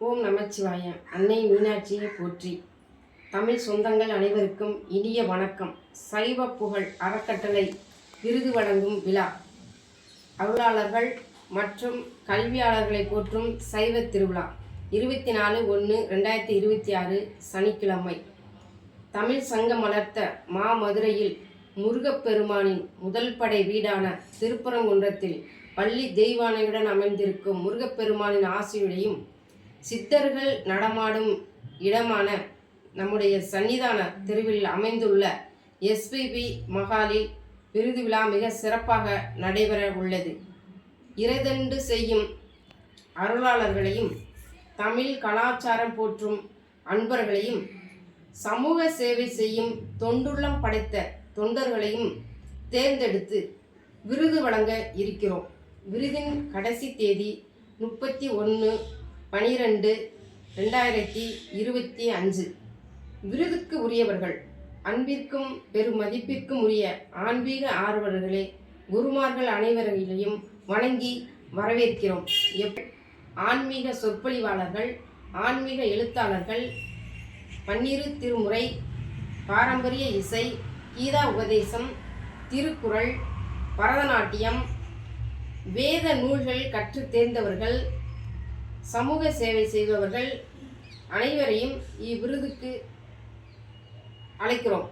ஓம் நமச்சிவாய. அன்னை மீனாட்சியை போற்றி. தமிழ் சொந்தங்கள் அனைவருக்கும் இனிய வணக்கம். சைவ புகழ் அறக்கட்டளை விருது வழங்கும் விழா. அருளாளர்கள் மற்றும் கல்வியாளர்களை போற்றும் சைவ திருவிழா 24/1/2026 சனிக்கிழமை. தமிழ் சங்கம் வளர்த்த மாமதுரையில் முருகப்பெருமானின் முதல் படை வீடான திருப்பரங்குன்றத்தில் பள்ளி தெய்வானையுடன் அமைந்திருக்கும் முருகப்பெருமானின் ஆசியுடையும் சித்தர்கள் நடமாடும் இடமான நம்முடைய சன்னிதான தெருவில் அமைந்துள்ள எஸ்பிபி மகாலில் விருது விழா மிக சிறப்பாக நடைபெற உள்ளது. இறைதண்டு செய்யும் அருளாளர்களையும் தமிழ் கலாச்சாரம் போற்றும் அன்பர்களையும் சமூக சேவை செய்யும் தொண்டுள்ளம் படைத்த தொண்டர்களையும் தேர்ந்தெடுத்து விருது வழங்க இருக்கிறோம். விருதின் கடைசி தேதி 31/12/2025. விருதுக்கு உரியவர்கள் அன்பிற்கும் பெருமதிப்பிற்கும் உரிய ஆன்மீக ஆர்வலர்களே, குருமார்கள் அனைவரையும் வணங்கி வரவேற்கிறோம். ஆன்மீக சொற்பொழிவாளர்கள், ஆன்மீக எழுத்தாளர்கள், பன்னிரு திருமுறை, பாரம்பரிய இசை, கீதா உபதேசம், திருக்குறள், பரதநாட்டியம், வேத நூல்கள் கற்று தேர்ந்தவர்கள், சமூக சேவை செய்பவர்கள் அனைவரையும் இவ்விருதுக்கு அழைக்கிறோம்.